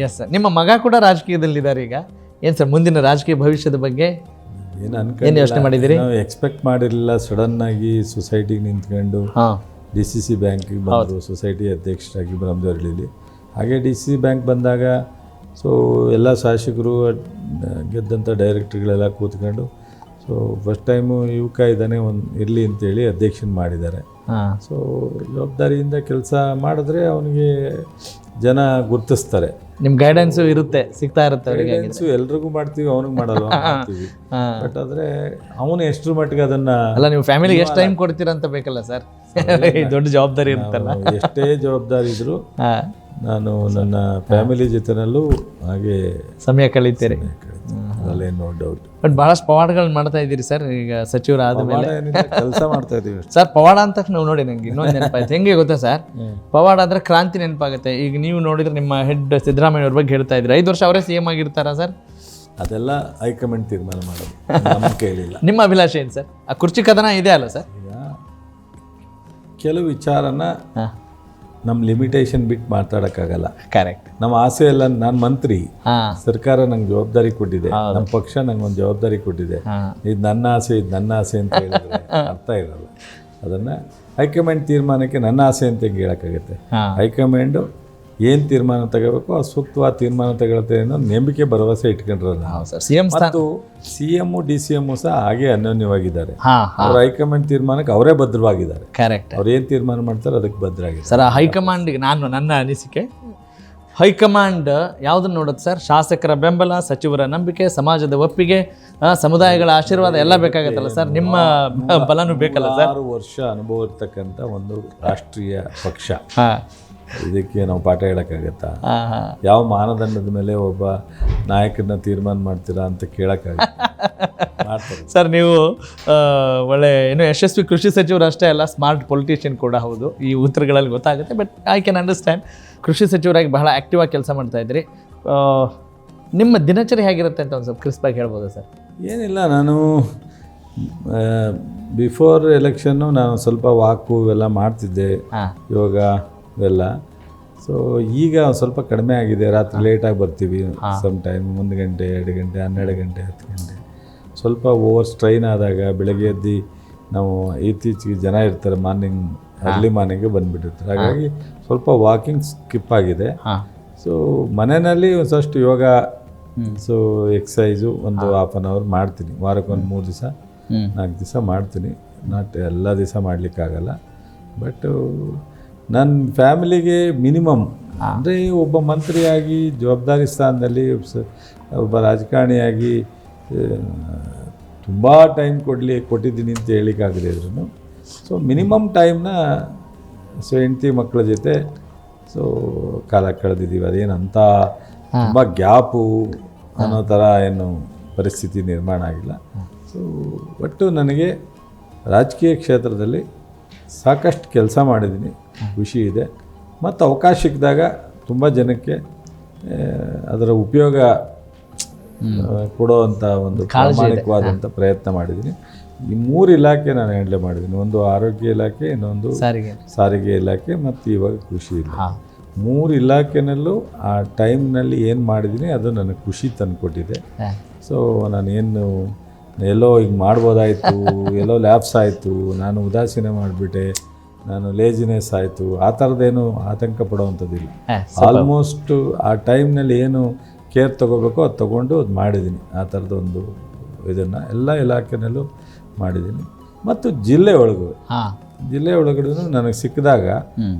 Yes sir, ನಿಮ್ಮ ಮಗ ಕೂಡ ರಾಜಕೀಯದಲ್ಲಿದ್ದಾರೆ ಈಗ. ಏನು ಸರ್ ಮುಂದಿನ ರಾಜಕೀಯ ಭವಿಷ್ಯದ ಬಗ್ಗೆ ಏನು ಯೋಚನೆ ಮಾಡಿದ್ದೀರಿ? ನಾವು ಎಕ್ಸ್ಪೆಕ್ಟ್ ಮಾಡಿರಲಿಲ್ಲ. ಸಡನ್ ಆಗಿ ಸೊಸೈಟಿಗೆ ನಿಂತ್ಕೊಂಡು DCC ಬ್ಯಾಂಕಿಗೆ ಬಂದರು, ಸೊಸೈಟಿ ಅಧ್ಯಕ್ಷರಾಗಿ ಬ್ರಹ್ಮದೇವರಳ್ಳಿಲಿ. ಹಾಗೆ DCC ಬ್ಯಾಂಕ್ ಬಂದಾಗ ಸೊ ಎಲ್ಲ ಶಾಸಕರು ಗೆದ್ದಂಥ ಡೈರೆಕ್ಟ್ರುಗಳೆಲ್ಲ ಕೂತ್ಕೊಂಡು ಸೊ ಫಸ್ಟ್ ಟೈಮು ಯುವಕ ಇದ್ದಾನೆ ಒಂದು ಇರಲಿ ಅಂತೇಳಿ ಅಧ್ಯಕ್ಷನ ಮಾಡಿದ್ದಾರೆ. ಸೊ ಜವಾಬ್ದಾರಿಯಿಂದ ಕೆಲಸ ಮಾಡಿದ್ರೆ ಅವನಿಗೆ ಜನ ಗುರ್ತಿಸ್ತಾರೆ. ನಿಮ್ಮ ಗೈಡೆನ್ಸು ಇರುತ್ತೆ, ಸಿಗ್ತಾ ಇರುತ್ತೆ ಅವರಿಗೆ. ಗೈಡೆನ್ಸು ಎಲ್ರಿಗೂ ಮಾಡ್ತೀವಿ, ಅವನಿಗೆ ಮಾಡಲ್ವ ಮಾಡ್ತೀವಿ. ಬಟ್ ಆದರೆ ಅವನು ಎಷ್ಟರ ಮಟ್ಟಿಗೆ ಅದನ್ನು ಅಲ್ಲ, ನೀವು ಫ್ಯಾಮಿಲಿಗೆ ಎಷ್ಟು ಟೈಮ್ ಕೊಡ್ತೀರಾ ಅಂತ ಬೇಕಲ್ಲ ಸರ್. ದೊಡ್ಡ ಜವಾಬ್ದಾರಿ ಇರುತ್ತಲ್ಲ. ಎಷ್ಟೇ ಜವಾಬ್ದಾರಿ ಇದ್ರು ನಾನು ನನ್ನ ಫ್ಯಾಮಿಲಿ ಜೊತೆನಲ್ಲೂ ಹಾಗೆ ಸಮಯ ಕಳೀತೀರಿ, ಅದರಲ್ಲೇ ನೋ ಡೌಟ್. ಬಟ್ ಭಾಳಷ್ಟು ಪವಾಡಗಳನ್ನ ಮಾಡ್ತಾ ಇದ್ದೀರಿ ಸರ್. ಈಗ ಸಚಿವರು ಆದಮೇಲೆ ಕೆಲಸ ಮಾಡ್ತಾ ಇದ್ದೀವಿ ಸರ್. ಪವಾಡ ಅಂತ ತಕ್ಷಣ ನಾವು ನೋಡಿ ನಂಗೆ ಇನ್ನೊಂದು ನೆನಪಾಯ್ತು. ಹೆಂಗೆ ಗೊತ್ತಾ ಸರ್, ಪವಾಡ ಅಂದರೆ ಕ್ರಾಂತಿ ನೆನಪಾಗುತ್ತೆ. ಈಗ ನೀವು ನೋಡಿದ್ರೆ ನಿಮ್ಮ ಹೆಡ್ ಸಿದ್ದರಾಮಯ್ಯ ಅವ್ರ ಬಗ್ಗೆ ಹೇಳ್ತಾ ಇದ್ರಿ, 5 ವರ್ಷ ಅವರೇ CM ಆಗಿರ್ತಾರಾ ಸರ್? ಅದೆಲ್ಲ ಹೈಕಮಾಂಡ್ ತೀರ್ಮಾನ ಮಾಡೋದು, ನಮ್ಮ ಕೈಲಿಲ್ಲ. ನಿಮ್ಮ ಅಭಿಲಾಷೆ ಏನು ಸರ್? ಆ ಕುರ್ಚಿ ಕದನ ಇದೆ ಅಲ್ಲ ಸರ್? ಈಗ ಕೆಲವು ವಿಚಾರನ ನಮ್ಮ ಲಿಮಿಟೇಷನ್ ಬಿಟ್ಟು ಮಾತಾಡೋಕ್ಕಾಗಲ್ಲ. ಕರೆಕ್ಟ್. ನಮ್ಮ ಆಸೆ ಎಲ್ಲ, ನಾನು ಮಂತ್ರಿ, ಸರ್ಕಾರ ನಂಗೆ ಜವಾಬ್ದಾರಿ ಕೊಟ್ಟಿದೆ, ನಮ್ಮ ಪಕ್ಷ ನಂಗೆ ಒಂದು ಜವಾಬ್ದಾರಿ ಕೊಟ್ಟಿದೆ, ಇದು ನನ್ನ ಆಸೆ, ಇದು ನನ್ನ ಆಸೆ ಅಂತ ಹೇಳಿದ್ರೆ ಅರ್ಥ ಇರಲ್ಲ. ಅದನ್ನು ಹೈಕಮಾಂಡ್ ತೀರ್ಮಾನಕ್ಕೆ ನನ್ನ ಆಸೆ ಅಂತ ಹೆಂಗೆ ಹೇಳೋಕ್ಕಾಗುತ್ತೆ? ಹೈಕಮಾಂಡು ಏನು ತೀರ್ಮಾನ ತಗೋಬೇಕು ಆ ಸೂಕ್ತವಾದ ತೀರ್ಮಾನ ತಗೊಳುತ್ತೆ ಅನ್ನೋ ನಂಬಿಕೆ ಭರವಸೆ ಇಟ್ಕೊಂಡ್ರಲ್ಲ. ಮತ್ತು CM DCM ಸಹ ಹಾಗೆ ಅನ್ಯೋನ್ಯವಾಗಿದ್ದಾರೆ. ಅವ್ರ ಹೈಕಮಾಂಡ್ ತೀರ್ಮಾನಕ್ಕೆ ಅವರೇ ಭದ್ರವಾಗಿದ್ದಾರೆ. ಕರೆಕ್ಟ್. ಅವ್ರು ಏನು ತೀರ್ಮಾನ ಮಾಡ್ತಾರೆ ಅದಕ್ಕೆ ಭದ್ರಾಗಿದ್ದಾರೆ ಸರ್. ಆ ಹೈಕಮಾಂಡ್ಗೆ ನನ್ನ ಅನಿಸಿಕೆ, ಹೈಕಮಾಂಡ್ ಯಾವುದನ್ನು ನೋಡುತ್ತೆ ಸರ್? ಶಾಸಕರ ಬೆಂಬಲ, ಸಚಿವರ ನಂಬಿಕೆ, ಸಮಾಜದ ಒಪ್ಪಿಗೆ, ಸಮುದಾಯಗಳ ಆಶೀರ್ವಾದ ಎಲ್ಲ ಬೇಕಾಗತ್ತಲ್ಲ ಸರ್. ನಿಮ್ಮ ಬಲನೂ ಬೇಕಲ್ಲ ಸರ್? 6 ವರ್ಷ ಅನುಭವ ಇರ್ತಕ್ಕಂಥ ಒಂದು ರಾಷ್ಟ್ರೀಯ ಪಕ್ಷ, ಇದಕ್ಕೆ ನಾವು ಪಾಠ ಹೇಳೋಕ್ಕಾಗತ್ತಾ? ಯಾವ ಮಾನದಂಡದ ಮೇಲೆ ಒಬ್ಬ ನಾಯಕನ ತೀರ್ಮಾನ ಮಾಡ್ತೀರಾ ಅಂತ ಕೇಳೋಕ್ಕಾಗತ್ತೆ ಸರ್. ನೀವು ಒಳ್ಳೆ ಏನು ಯಶಸ್ವಿ ಕೃಷಿ ಸಚಿವರು ಅಷ್ಟೇ ಅಲ್ಲ, ಸ್ಮಾರ್ಟ್ ಪೊಲಿಟಿಷಿಯನ್ ಕೂಡ ಹೌದು. ಈ ಉತ್ತರಗಳಲ್ಲಿ ಗೊತ್ತಾಗುತ್ತೆ. But I can understand. ಕೃಷಿ ಸಚಿವರಾಗಿ ಬಹಳ ಆ್ಯಕ್ಟಿವ್ ಆಗಿ ಕೆಲಸ ಮಾಡ್ತಾಯಿದ್ರಿ. ನಿಮ್ಮ ದಿನಚರಿ ಹೇಗಿರುತ್ತೆ ಅಂತ ಒಂದು ಸ್ವಲ್ಪ ಕ್ರಿಸ್ಪಾಗಿ ಹೇಳ್ಬೋದಾ ಸರ್? ಏನಿಲ್ಲ, ನಾನು ಬಿಫೋರ್ ಎಲೆಕ್ಷನ್ನು ನಾನು ಸ್ವಲ್ಪ ವಾಕು ಇವೆಲ್ಲ ಮಾಡ್ತಿದ್ದೆ, ಯೋಗ ಇವೆಲ್ಲ. ಸೊ ಈಗ ಸ್ವಲ್ಪ ಕಡಿಮೆ ಆಗಿದೆ. ರಾತ್ರಿ ಲೇಟಾಗಿ ಬರ್ತೀವಿ ಸಮ್ ಟೈಮ್, 1 ಗಂಟೆ 2 ಗಂಟೆ 12 ಗಂಟೆ 10 ಗಂಟೆ. ಸ್ವಲ್ಪ ಓವರ್ ಸ್ಟ್ರೈನ್ ಆದಾಗ ಬೆಳಗ್ಗೆ ಎದ್ದು ನಾವು ಇತ್ತೀಚೆಗೆ ಜನ ಇರ್ತಾರೆ, ಅರ್ಲಿ ಮಾರ್ನಿಂಗ್ಗೆ ಬಂದುಬಿಟ್ಟಿರ್ತಾರೆ. ಹಾಗಾಗಿ ಸ್ವಲ್ಪ ವಾಕಿಂಗ್ ಸ್ಕಿಪ್ ಆಗಿದೆ. ಸೊ ಮನೆಯಲ್ಲಿ ಒಂದಷ್ಟು ಯೋಗ, ಸೊ ಎಕ್ಸಸೈಸು ಒಂದು 1/2 hour ಮಾಡ್ತೀನಿ. ವಾರಕ್ಕೊಂದು 3 ದಿವಸ 4 ದಿವಸ ಮಾಡ್ತೀನಿ. ನಾಟ್ ಎಲ್ಲ ದಿವಸ ಮಾಡಲಿಕ್ಕಾಗಲ್ಲ. ಬಟ್ ನನ್ನ ಫ್ಯಾಮಿಲಿಗೆ ಮಿನಿಮಮ್ ಅಂದರೆ ಒಬ್ಬ ಮಂತ್ರಿಯಾಗಿ ಜವಾಬ್ದಾರಿ ಸ್ಥಾನದಲ್ಲಿ ಒಬ್ಬ ರಾಜಕಾರಣಿಯಾಗಿ ತುಂಬ ಟೈಮ್ ಕೊಟ್ಟಿದ್ದೀನಿ ಅಂತ ಹೇಳಿಕ್ಕಾಗದೇ ಇದ್ರು ಸೊ ಮಿನಿಮಮ್ ಟೈಮ್ನ ಸೊ ಹೆಂಡತಿ ಮಕ್ಕಳ ಜೊತೆ ಸೊ ಕಾಲ ಕಳೆದಿದ್ದೀವಿ. ಅದೇನಂತ ತುಂಬ ಗ್ಯಾಪು ಅನ್ನೋ ಥರ ಏನು ಪರಿಸ್ಥಿತಿ ನಿರ್ಮಾಣ ಆಗಿಲ್ಲ. ಸೊ ಒಟ್ಟು ನನಗೆ ರಾಜಕೀಯ ಕ್ಷೇತ್ರದಲ್ಲಿ ಸಾಕಷ್ಟು ಕೆಲಸ ಮಾಡಿದ್ದೀನಿ, ಖುಷಿ ಇದೆ. ಮತ್ತು ಅವಕಾಶ ಸಿಕ್ಕಿದಾಗ ತುಂಬ ಜನಕ್ಕೆ ಅದರ ಉಪಯೋಗ ಕೊಡುವಂಥ ಒಂದು ಪ್ರಾಮಾಣಿಕವಾದಂಥ ಪ್ರಯತ್ನ ಮಾಡಿದ್ದೀನಿ. ಈ 3 ಇಲಾಖೆ ನಾನು ಹ್ಯಾಂಡಲ್ ಮಾಡಿದ್ದೀನಿ. ಒಂದು ಆರೋಗ್ಯ ಇಲಾಖೆ, ಇನ್ನೊಂದು ಸಾರಿಗೆ ಇಲಾಖೆ, ಮತ್ತು ಇವಾಗ ಕೃಷಿ ಇಲಾಖೆ. 3 ಇಲಾಖೆನಲ್ಲೂ ಆ ಟೈಮ್ನಲ್ಲಿ ಏನು ಮಾಡಿದ್ದೀನಿ ಅದು ನನಗೆ ಖುಷಿ ತಂದುಕೊಟ್ಟಿದೆ. ಸೊ ನಾನೇನು ಎಲ್ಲೋ ಈಗ ಮಾಡ್ಬೋದಾಯಿತು, ಎಲ್ಲೋ ಲ್ಯಾಬ್ಸ್ ಆಯಿತು, ನಾನು ಉದಾಸೀನ ಮಾಡಿಬಿಟ್ಟೆ, ನಾನು ಲೇಜಿನೆಸ್ ಆಯಿತು, ಆ ಥರದ್ದೇನು ಆತಂಕ ಪಡೋವಂಥದ್ದಿಲ್ಲ. ಆಲ್ಮೋಸ್ಟ್ ಆ ಟೈಮ್ನಲ್ಲಿ ಏನು ಕೇರ್ ತೊಗೋಬೇಕೋ ಅದು ತೊಗೊಂಡು ಅದು ಮಾಡಿದ್ದೀನಿ. ಆ ಥರದೊಂದು ಇದನ್ನು ಎಲ್ಲ ಇಲಾಖೆನಲ್ಲೂ ಮಾಡಿದ್ದೀನಿ. ಮತ್ತು ಜಿಲ್ಲೆ ಒಳಗಡೆ ನನಗೆ ಸಿಕ್ಕಿದಾಗ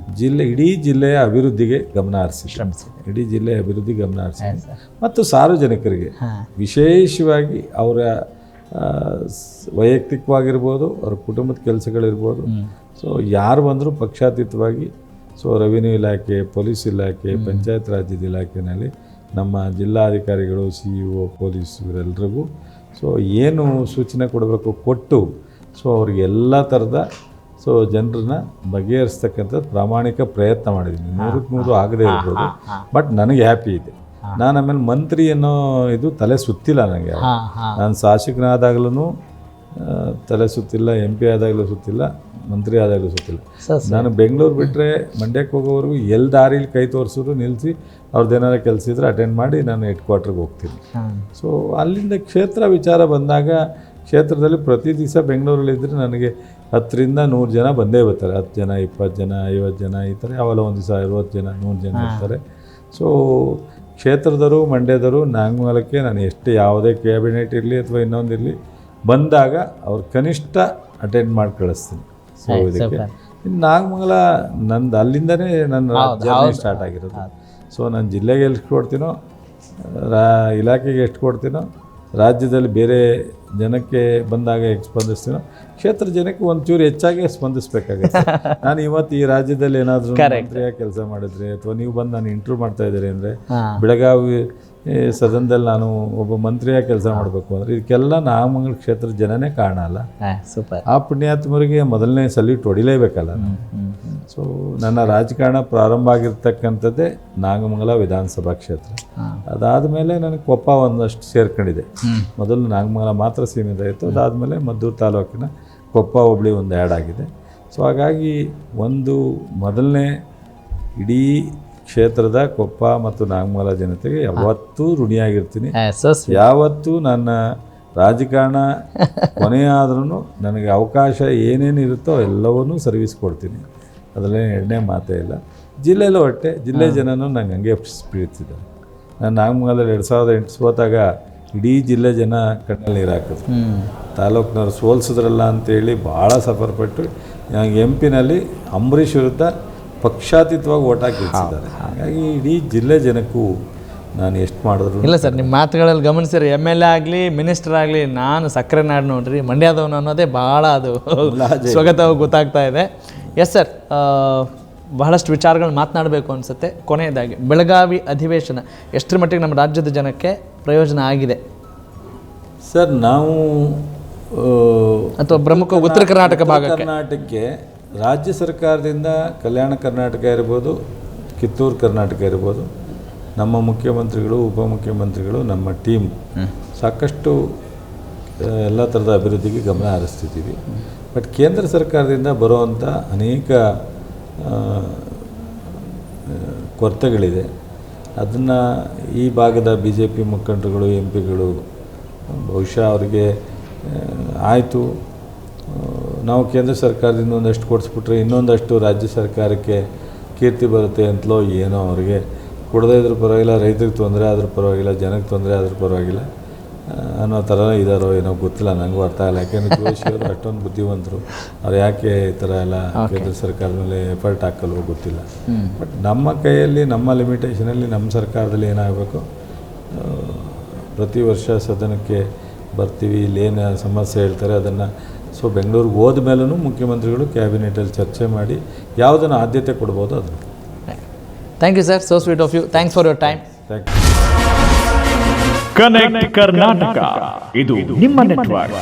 ಇಡೀ ಜಿಲ್ಲೆಯ ಅಭಿವೃದ್ಧಿಗೆ ಗಮನ ಹರಿಸಿ ಇಡೀ ಜಿಲ್ಲೆಯ ಅಭಿವೃದ್ಧಿಗೆ ಗಮನ ಹರಿಸಿ ಮತ್ತು ಸಾರ್ವಜನಿಕರಿಗೆ ವಿಶೇಷವಾಗಿ ಅವರ ವೈಯಕ್ತಿಕವಾಗಿರ್ಬೋದು, ಅವ್ರ ಕುಟುಂಬದ ಕೆಲಸಗಳಿರ್ಬೋದು, ಸೊ ಯಾರು ಬಂದರೂ ಪಕ್ಷಾತೀತವಾಗಿ ಸೊ ರೆವಿನ್ಯೂ ಇಲಾಖೆ, ಪೊಲೀಸ್ ಇಲಾಖೆ, ಪಂಚಾಯತ್ ರಾಜ್ಯದ ಇಲಾಖೆಯಲ್ಲಿ ನಮ್ಮ ಜಿಲ್ಲಾಧಿಕಾರಿಗಳು, CEO, ಪೊಲೀಸ್ ಇವರೆಲ್ಲರಿಗೂ ಸೊ ಏನು ಸೂಚನೆ ಕೊಡಬೇಕು ಕೊಟ್ಟು ಸೊ ಅವ್ರಿಗೆ ಎಲ್ಲ ಥರದ ಸೊ ಜನರನ್ನ ಬಗೆಹರಿಸ್ತಕ್ಕಂಥದ್ದು ಪ್ರಾಮಾಣಿಕ ಪ್ರಯತ್ನ ಮಾಡಿದ್ದೀನಿ. 100% ಆಗದೇ ಇರ್ಬೋದು, ಬಟ್ ನನಗೆ ಹ್ಯಾಪಿ ಇದೆ. ನಾನು ಆಮೇಲೆ ಮಂತ್ರಿ ಅನ್ನೋ ಇದು ತಲೆ ಸುತ್ತಿಲ್ಲ ನನಗೆ. ನಾನು ಶಾಸಕನಾದಾಗಲೂ ತಲೆ ಸುತ್ತಿಲ್ಲ, MP ಆದಾಗಲೂ ಸುತ್ತಿಲ್ಲ. ಮಂತ್ರಿ ಆದಾಗಲೂ ಸುತ್ತಿಲ್ಲ. ಸರ್ ನಾನು ಬೆಂಗಳೂರು ಬಿಟ್ಟರೆ ಮಂಡ್ಯಕ್ಕೆ ಹೋಗೋವರೆಗೂ ಎಲ್ಲಿ ದಾರಿಲಿ ಕೈ ತೋರಿಸಿದ್ರು ನಿಲ್ಲಿಸಿ ಅವ್ರದ್ದೇನಾರು ಕೆಲಸ ಇದ್ದರೆ ಅಟೆಂಡ್ ಮಾಡಿ ನಾನು ಹೆಡ್ ಕ್ವಾರ್ಟರ್ಗೆ ಹೋಗ್ತೀನಿ. ಸೊ ಅಲ್ಲಿಂದ ಕ್ಷೇತ್ರ ವಿಚಾರ ಬಂದಾಗ ಕ್ಷೇತ್ರದಲ್ಲಿ ಪ್ರತಿ ದಿವಸ ಬೆಂಗಳೂರಲ್ಲಿದ್ದರೆ ನನಗೆ 10 ರಿಂದ 100 ಜನ ಬಂದೇ ಬರ್ತಾರೆ. 10 ಜನ 20 ಜನ 50 ಜನ ಈ ಥರ ಯಾವಲ್ಲ ಒಂದು ದಿವಸ 60 ಜನ 100 ಜನ ಇರ್ತಾರೆ. ಸೊ ಕ್ಷೇತ್ರದವರು ಮಂಡ್ಯದವರು ನಾಗಮಂಗಲಕ್ಕೆ ನಾನು ಎಷ್ಟು ಯಾವುದೇ ಕ್ಯಾಬಿನೆಟ್ ಇರಲಿ ಅಥವಾ ಇನ್ನೊಂದಿರಲಿ ಬಂದಾಗ ಅವ್ರು ಕನಿಷ್ಠ ಅಟೆಂಡ್ ಮಾಡಿ ಕಳಿಸ್ತೀನಿ. ಸೊ ಇದಕ್ಕೆ ಇನ್ನು ನಾಗಮಂಗಲ ನಂದು ಅಲ್ಲಿಂದನೇ ನನ್ನ ಜರ್ನಿ ಸ್ಟಾರ್ಟ್ ಆಗಿರೋದು. ಸೊ ನಾನು ಜಿಲ್ಲೆಗೆ ಎಷ್ಟು ಕೊಡ್ತೀನೋ ಇಲಾಖೆಗೆ ಎಷ್ಟು ಕೊಡ್ತೀನೋ ರಾಜ್ಯದಲ್ಲಿ ಬೇರೆ ಜನಕ್ಕೆ ಬಂದಾಗ ಹೇಗೆ ಸ್ಪಂದಿಸ್ತೀನೋ ಕ್ಷೇತ್ರ ಜನಕ್ಕೆ ಒಂಚೂರು ಹೆಚ್ಚಾಗಿ ಸ್ಪಂದಿಸಬೇಕಾಗುತ್ತೆ. ನಾನು ಇವತ್ತು ಈ ರಾಜ್ಯದಲ್ಲಿ ಏನಾದರೂ ಮಂತ್ರಿಯಾಗಿ ಕೆಲಸ ಮಾಡಿದ್ರೆ ಅಥವಾ ನೀವು ಬಂದು ನಾನು ಇಂಟರ್ವ್ಯೂ ಮಾಡ್ತಾ ಇದ್ದೀರಿ ಅಂದರೆ ಬೆಳಗಾವಿ ಸದನದಲ್ಲಿ ನಾನು ಒಬ್ಬ ಮಂತ್ರಿಯಾಗಿ ಕೆಲಸ ಮಾಡಬೇಕು ಅಂದರೆ ಇದಕ್ಕೆಲ್ಲ ನಾಗಮಂಗಲ ಕ್ಷೇತ್ರದ ಜನನೇ ಕಾರಣ ಅಲ್ಲ. ಸೂಪರ್. ಆ ಪುಣ್ಯಾತ್ಮರಿಗೆ ಮೊದಲನೇ ಸಲ್ಯೂಟ್ ಹೊಡಿಲೇಬೇಕಲ್ಲ. ಸೊ ನನ್ನ ರಾಜಕಾರಣ ಪ್ರಾರಂಭ ಆಗಿರ್ತಕ್ಕಂಥದ್ದೇ ನಾಗಮಂಗಲ ವಿಧಾನಸಭಾ ಕ್ಷೇತ್ರ. ಅದಾದಮೇಲೆ ನನಗೆ ಕೊಪ್ಪ ಒಂದಷ್ಟು ಸೇರ್ಕೊಂಡಿದೆ. ಮೊದಲು ನಾಗಮಂಗಲ ಮಾತ್ರ ಸೀಮಿತ ಇತ್ತು. ಅದಾದಮೇಲೆ ಮದ್ದೂರು ತಾಲೂಕಿನ ಕೊಪ್ಪ ಹೋಬಳಿ ಒಂದು ಆ್ಯಡ್ ಆಗಿದೆ. ಸೊ ಹಾಗಾಗಿ ಒಂದು ಮೊದಲನೇ ಇಡೀ ಕ್ಷೇತ್ರದ ಕೊಪ್ಪ ಮತ್ತು ನಾಗಮಂಗಲ ಜನತೆಗೆ ಯಾವತ್ತೂ ಋಣಿಯಾಗಿರ್ತೀನಿ. ಯಾವತ್ತೂ ನನ್ನ ರಾಜಕಾರಣ ಕೊನೆಯಾದ್ರೂ ನನಗೆ ಅವಕಾಶ ಏನೇನು ಇರುತ್ತೋ ಎಲ್ಲವನ್ನೂ ಸರ್ವಿಸ್ ಕೊಡ್ತೀನಿ. ಅದರಲ್ಲೇ ಎರಡನೇ ಮಾತೇ ಇಲ್ಲ. ಜಿಲ್ಲೆಯಲ್ಲೂ ಒಟ್ಟೆ ಜಿಲ್ಲೆ ಜನನೂ ನಂಗೆ ಹಂಗೆ ಪ್ರೀತಿಸಿದ್ದಾರೆ. ನಾನು ನಾಗಮಂಗಲದಲ್ಲಿ 2008 ಸೋತಾಗ ಇಡೀ ಜಿಲ್ಲೆ ಜನ ಕಣ್ಣಲ್ಲಿ ನೀರು ಹಾಕಿದ್ರು. ತಾಲೂಕಿನವ್ರು ಸೋಲ್ಸಿದ್ರಲ್ಲ ಅಂತೇಳಿ ಭಾಳ ಸಫರ್ಪಟ್ಟು ನನಗೆ MP ಅಂಬರೀಷ್ ವಿರುದ್ಧ ಪಕ್ಷಾತೀತವಾಗಿ ಓಟ್ ಹಾಕಿ ಗೆಲ್ಲಿಸಿದ್ದಾರೆ. ಹಾಗಾಗಿ ಇಡೀ ಜಿಲ್ಲೆ ಜನಕ್ಕೂ ನಾನು ಎಷ್ಟು ಮಾಡಿದ್ರು ಇಲ್ಲ ಸರ್. ನಿಮ್ಮ ಮಾತುಗಳಲ್ಲಿ ಗಮನಿಸಿರಿ, MLA ಆಗಲಿ ಮಿನಿಸ್ಟರ್ ಆಗಲಿ ನಾನು ಸಕ್ಕರೆ ನಾಡು ನೋಡ್ರಿ ಮಂಡ್ಯದವನು ಅನ್ನೋದೇ ಭಾಳ ಅದು ಸ್ವಗತವಾಗಿ ಗೊತ್ತಾಗ್ತಾ ಇದೆ. ಎಸ್ ಸರ್, ಬಹಳಷ್ಟು ವಿಚಾರಗಳು ಮಾತನಾಡಬೇಕು ಅನಿಸುತ್ತೆ. ಕೊನೆಯದಾಗಿ ಬೆಳಗಾವಿ ಅಧಿವೇಶನ ಎಷ್ಟರ ಮಟ್ಟಿಗೆ ನಮ್ಮ ರಾಜ್ಯದ ಜನಕ್ಕೆ ಪ್ರಯೋಜನ ಆಗಿದೆ ಸರ್? ನಾವು ಅಥವಾ ಪ್ರಮುಖ ಉತ್ತರ ಕರ್ನಾಟಕ ಕರ್ನಾಟಕಕ್ಕೆ ರಾಜ್ಯ ಸರ್ಕಾರದಿಂದ ಕಲ್ಯಾಣ ಕರ್ನಾಟಕ ಇರ್ಬೋದು, ಕಿತ್ತೂರು ಕರ್ನಾಟಕ ಇರ್ಬೋದು, ನಮ್ಮ ಮುಖ್ಯಮಂತ್ರಿಗಳು ಉಪಮುಖ್ಯಮಂತ್ರಿಗಳು ನಮ್ಮ ಟೀಮ್ ಸಾಕಷ್ಟು ಎಲ್ಲ ಥರದ ಅಭಿವೃದ್ಧಿಗೆ ಗಮನ ಹರಿಸ್ತಿದ್ದೀವಿ. ಬಟ್ ಕೇಂದ್ರ ಸರ್ಕಾರದಿಂದ ಬರುವಂಥ ಅನೇಕ ಕೊರತೆಗಳಿದೆ. ಅದನ್ನು ಈ ಭಾಗದ BJP ಮುಖಂಡರುಗಳು MPಗಳು ಬಹುಶಃ ಅವರಿಗೆ ಆಯಿತು ನಾವು ಕೇಂದ್ರ ಸರ್ಕಾರದಿಂದ ಒಂದಷ್ಟು ಕೊಡಿಸ್ಬಿಟ್ರೆ ಇನ್ನೊಂದಷ್ಟು ರಾಜ್ಯ ಸರ್ಕಾರಕ್ಕೆ ಕೀರ್ತಿ ಬರುತ್ತೆ ಅಂತಲೋ ಏನೋ ಅವ್ರಿಗೆ ಕೊಡದೇ ಇದ್ರೂ ಪರವಾಗಿಲ್ಲ, ರೈತರಿಗೆ ತೊಂದರೆ ಆದರೂ ಪರವಾಗಿಲ್ಲ, ಜನಕ್ಕೆ ತೊಂದರೆ ಆದರೂ ಪರವಾಗಿಲ್ಲ ಅನ್ನೋ ಥರ ಇದ್ದಾರೋ ಏನೋ ಗೊತ್ತಿಲ್ಲ, ನನಗೂ ಅರ್ಥ ಆಗಲ್ಲ. ಯಾಕೆಂದರೆ ಜೋಶಿಯವರು ಅಷ್ಟೊಂದು ಬುದ್ಧಿವಂತರು, ಅವ್ರು ಯಾಕೆ ಈ ಥರ ಎಲ್ಲ ಕೇಂದ್ರ ಸರ್ಕಾರದ ಮೇಲೆ ಎಫರ್ಟ್ ಹಾಕಲ್ವೋ ಗೊತ್ತಿಲ್ಲ. ಬಟ್ ನಮ್ಮ ಕೈಯಲ್ಲಿ ನಮ್ಮ ಲಿಮಿಟೇಷನಲ್ಲಿ ನಮ್ಮ ಸರ್ಕಾರದಲ್ಲಿ ಏನಾಗಬೇಕು, ಪ್ರತಿ ವರ್ಷ ಸದನಕ್ಕೆ ಬರ್ತೀವಿ, ಇಲ್ಲೇನು ಸಮಸ್ಯೆ ಹೇಳ್ತಾರೆ ಅದನ್ನು ಸೊ ಬೆಂಗಳೂರಿಗೆ ಹೋದ ಮೇಲೂ ಮುಖ್ಯಮಂತ್ರಿಗಳು ಕ್ಯಾಬಿನೆಟಲ್ಲಿ ಚರ್ಚೆ ಮಾಡಿ ಯಾವುದನ್ನು ಆದ್ಯತೆ ಕೊಡ್ಬೋದು ಅದನ್ನು. Thank you sir, so sweet of you. Thanks for your time. Thank you. Connect Karnataka, ಇದು ನಿಮ್ಮ ನೆಟ್ವರ್ಕ್.